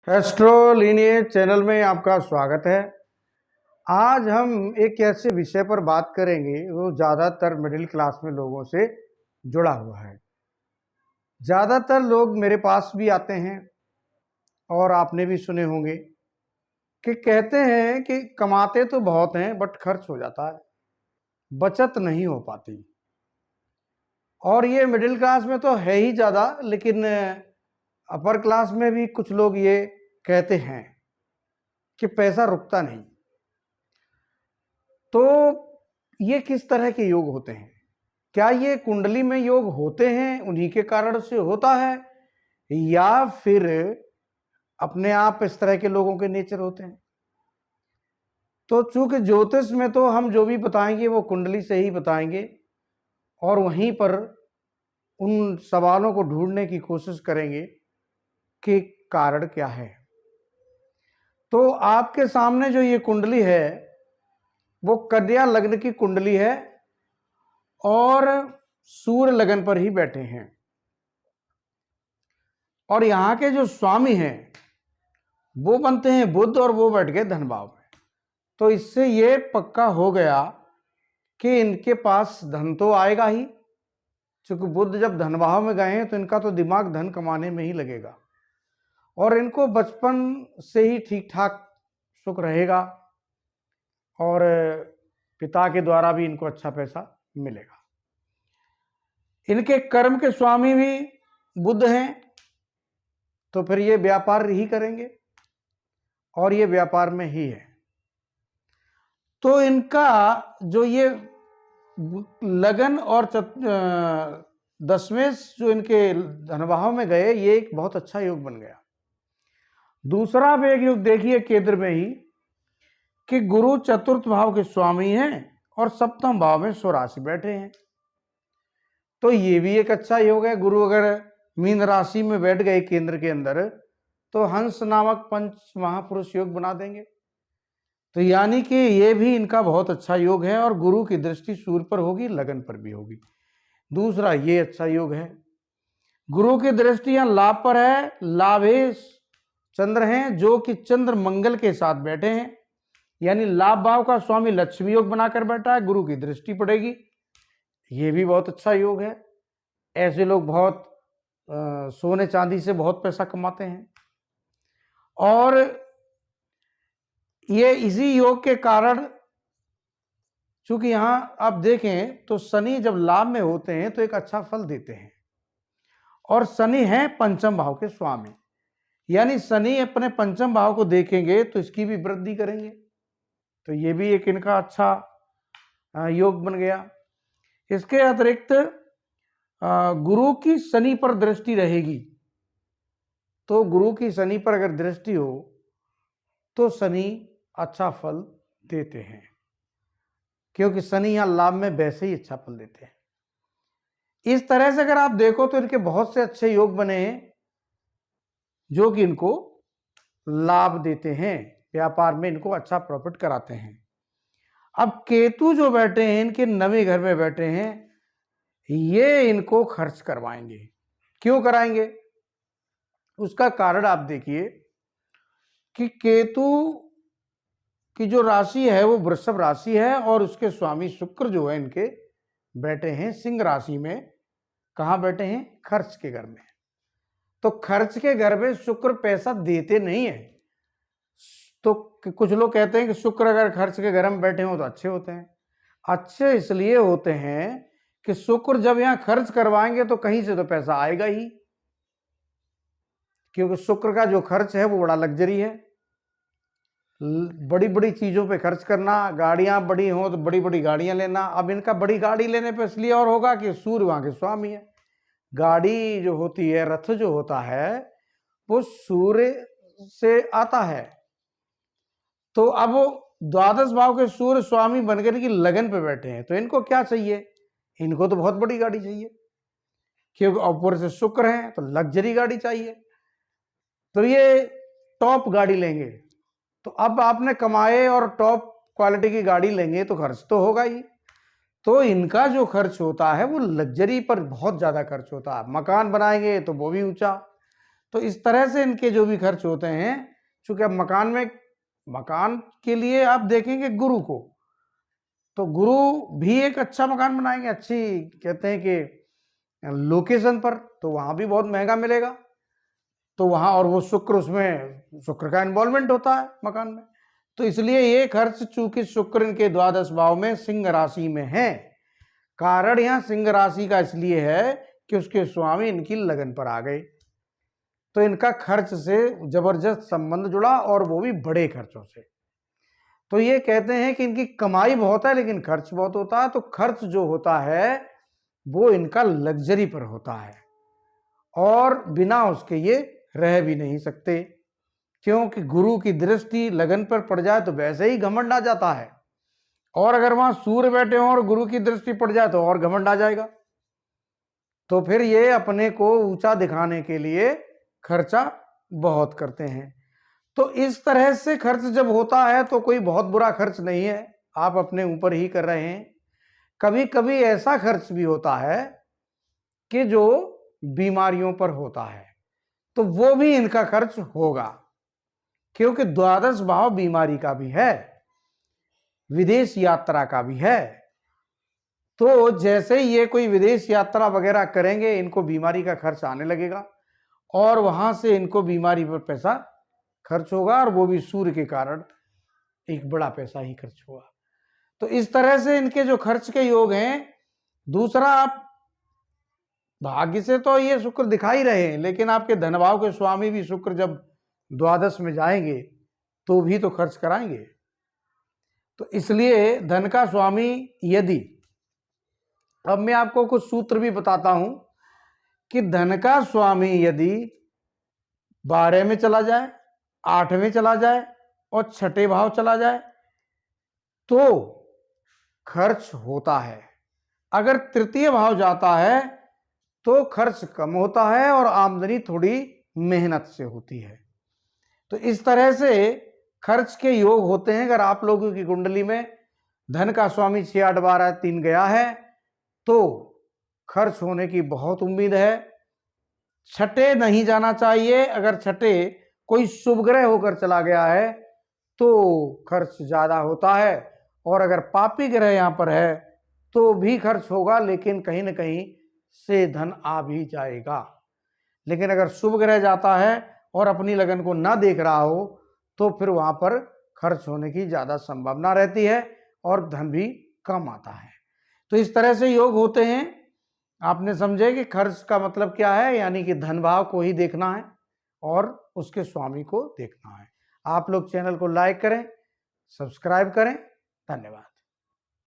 एस्ट्रोलिनियज channel में आपका स्वागत है। आज हम एक ऐसे विषय पर बात करेंगे वो ज़्यादातर मिडिल क्लास में लोगों से जुड़ा हुआ है। ज़्यादातर लोग मेरे पास भी आते हैं और आपने भी सुने होंगे कि कहते हैं कि कमाते तो बहुत हैं बट खर्च हो जाता है, बचत नहीं हो पाती। और ये मिडिल क्लास में तो है ही ज़्यादा, लेकिन अपर क्लास में भी कुछ लोग ये कहते हैं कि पैसा रुकता नहीं। तो ये किस तरह के योग होते हैं? क्या ये कुंडली में योग होते हैं, उन्हीं के कारण से होता है, या फिर अपने आप इस तरह के लोगों के नेचर होते हैं? तो चूंकि ज्योतिष में तो हम जो भी बताएंगे वो कुंडली से ही बताएंगे और वहीं पर उन सवालों को ढूंढने की कोशिश करेंगे कि कारण क्या है। तो आपके सामने जो ये कुंडली है वो कन्या लग्न की कुंडली है और सूर्य लगन पर ही बैठे हैं। और यहां के जो स्वामी हैं वो बनते हैं बुध और वो बैठ गए धन भाव में। तो इससे ये पक्का हो गया कि इनके पास धन तो आएगा ही, क्योंकि बुध जब धन भाव में गए हैं तो इनका तो दिमाग धन कमाने में ही लगेगा और इनको बचपन से ही ठीक ठाक सुख रहेगा और पिता के द्वारा भी इनको अच्छा पैसा मिलेगा। इनके कर्म के स्वामी भी बुध हैं, तो फिर ये व्यापार ही करेंगे और ये व्यापार में ही है। तो इनका जो ये लगन और दशमेश जो इनके धनभाव में गए, ये एक बहुत अच्छा योग बन गया। दूसरा भी एक योग देखिए केंद्र में ही कि गुरु चतुर्थ भाव के स्वामी हैं और सप्तम भाव में स्वराशि बैठे हैं। तो ये भी एक अच्छा योग है। गुरु अगर मीन राशि में बैठ गए केंद्र के अंदर तो हंस नामक पंच महापुरुष योग बना देंगे। तो यानी कि ये भी इनका बहुत अच्छा योग है और गुरु की दृष्टि सूर्य पर होगी, लगन पर भी होगी। दूसरा ये अच्छा योग है। गुरु की दृष्टि यहां लाभ पर है, लाभेश चंद्र हैं जो कि चंद्र मंगल के साथ बैठे हैं, यानी लाभ भाव का स्वामी लक्ष्मी योग बनाकर बैठा है, गुरु की दृष्टि पड़ेगी। ये भी बहुत अच्छा योग है। ऐसे लोग बहुत सोने चांदी से बहुत पैसा कमाते हैं। और ये इसी योग के कारण, चूंकि यहां आप देखें तो शनि जब लाभ में होते हैं तो एक अच्छा फल देते हैं और शनि है पंचम भाव के स्वामी, यानी शनि अपने पंचम भाव को देखेंगे तो इसकी भी वृद्धि करेंगे। तो ये भी एक इनका अच्छा योग बन गया। इसके अतिरिक्त गुरु की शनि पर दृष्टि रहेगी, तो गुरु की शनि पर अगर दृष्टि हो तो शनि अच्छा फल देते हैं, क्योंकि शनि यहां लाभ में वैसे ही अच्छा फल देते हैं। इस तरह से अगर आप देखो तो इनके बहुत से अच्छे योग बने हैं जो कि इनको लाभ देते हैं, व्यापार में इनको अच्छा प्रॉफिट कराते हैं। अब केतु जो बैठे हैं इनके नवे घर में बैठे हैं, ये इनको खर्च करवाएंगे। क्यों कराएंगे? उसका कारण आप देखिए कि केतु की जो राशि है वो वृषभ राशि है और उसके स्वामी शुक्र जो है इनके बैठे हैं सिंह राशि में। कहां बैठे हैं? खर्च के घर में। तो खर्च के घर में शुक्र पैसा देते नहीं है। तो कुछ लोग कहते हैं कि शुक्र अगर खर्च के घर में बैठे हो तो अच्छे होते हैं। अच्छे इसलिए होते हैं कि शुक्र जब यहां खर्च करवाएंगे तो कहीं से तो पैसा आएगा ही, क्योंकि शुक्र का जो खर्च है वो बड़ा लग्जरी है। बड़ी बड़ी चीजों पे खर्च करना, गाड़ियां बड़ी हो तो बड़ी बड़ी गाड़ियां लेना। अब इनका बड़ी गाड़ी लेने पे इसलिए और होगा कि सूर्य वहां के स्वामी है। गाड़ी जो होती है, रथ जो होता है, वो सूर्य से आता है। तो अब द्वादश भाव के सूर्य स्वामी बनकर की लगन पे बैठे हैं, तो इनको क्या चाहिए? इनको तो बहुत बड़ी गाड़ी चाहिए, क्योंकि ऊपर से शुक्र है तो लग्जरी गाड़ी चाहिए। तो ये टॉप गाड़ी लेंगे। तो अब आपने कमाए और टॉप क्वालिटी की गाड़ी लेंगे तो खर्च तो होगा ही। तो इनका जो खर्च होता है वो लग्जरी पर बहुत ज्यादा खर्च होता है। मकान बनाएंगे तो वो भी ऊंचा, तो इस तरह से इनके जो भी खर्च होते हैं, चूंकि अब मकान के लिए आप देखेंगे गुरु को, तो गुरु भी एक अच्छा मकान बनाएंगे, अच्छी कहते हैं कि लोकेशन पर, तो वहां भी बहुत महंगा मिलेगा। तो वहां, और वो शुक्र, उसमें शुक्र का इन्वॉल्वमेंट होता है मकान में, तो इसलिए ये खर्च, चूंकि शुक्र इनके द्वादश भाव में सिंह राशि में है, कारण यहां सिंह राशि का इसलिए है कि उसके स्वामी इनकी लगन पर आ गए, तो इनका खर्च से जबरदस्त संबंध जुड़ा, और वो भी बड़े खर्चों से। तो ये कहते हैं कि इनकी कमाई बहुत है लेकिन खर्च बहुत होता है। तो खर्च जो होता है वो इनका लग्जरी पर होता है, और बिना उसके ये रह भी नहीं सकते, क्योंकि गुरु की दृष्टि लगन पर पड़ जाए तो वैसे ही घमंड आ जाता है, और अगर वहां सूर्य बैठे हों और गुरु की दृष्टि पड़ जाए तो और घमंड आ जाएगा। तो फिर ये अपने को ऊंचा दिखाने के लिए खर्चा बहुत करते हैं। तो इस तरह से खर्च जब होता है तो कोई बहुत बुरा खर्च नहीं है, आप अपने ऊपर ही कर रहे हैं। कभी कभी ऐसा खर्च भी होता है कि जो बीमारियों पर होता है, तो वो भी इनका खर्च होगा, क्योंकि द्वादश भाव बीमारी का भी है, विदेश यात्रा का भी है। तो जैसे ही ये कोई विदेश यात्रा वगैरह करेंगे, इनको बीमारी का खर्च आने लगेगा, और वहां से इनको बीमारी पर पैसा खर्च होगा, और वो भी सूर्य के कारण एक बड़ा पैसा ही खर्च होगा। तो इस तरह से इनके जो खर्च के योग हैं। दूसरा, आप भाग्य से तो ये शुक्र दिखा ही रहे हैं, लेकिन आपके धनभाव के स्वामी भी शुक्र जब द्वादश में जाएंगे तो भी तो खर्च कराएंगे। तो इसलिए धन का स्वामी यदि, अब मैं आपको कुछ सूत्र भी बताता हूं कि धन का स्वामी यदि 12 में चला जाए, 8 में चला जाए और छठे भाव चला जाए तो खर्च होता है। अगर तृतीय भाव जाता है तो खर्च कम होता है और आमदनी थोड़ी मेहनत से होती है। तो इस तरह से खर्च के योग होते हैं। अगर आप लोगों की कुंडली में धन का स्वामी 6, 8, 12, 3 गया है तो खर्च होने की बहुत उम्मीद है। छठे नहीं जाना चाहिए, अगर छठे कोई शुभ ग्रह होकर चला गया है तो खर्च ज्यादा होता है, और अगर पापी ग्रह यहां पर है तो भी खर्च होगा, लेकिन कहीं ना कहीं से धन आ भी जाएगा। लेकिन अगर शुभ ग्रह जाता है और अपनी लगन को ना देख रहा हो तो फिर वहां पर खर्च होने की ज्यादा संभावना रहती है और धन भी कम आता है। तो इस तरह से योग होते हैं। आपने समझे कि खर्च का मतलब क्या है, यानी कि धन भाव को ही देखना है और उसके स्वामी को देखना है। आप लोग चैनल को लाइक करें, सब्सक्राइब करें। धन्यवाद।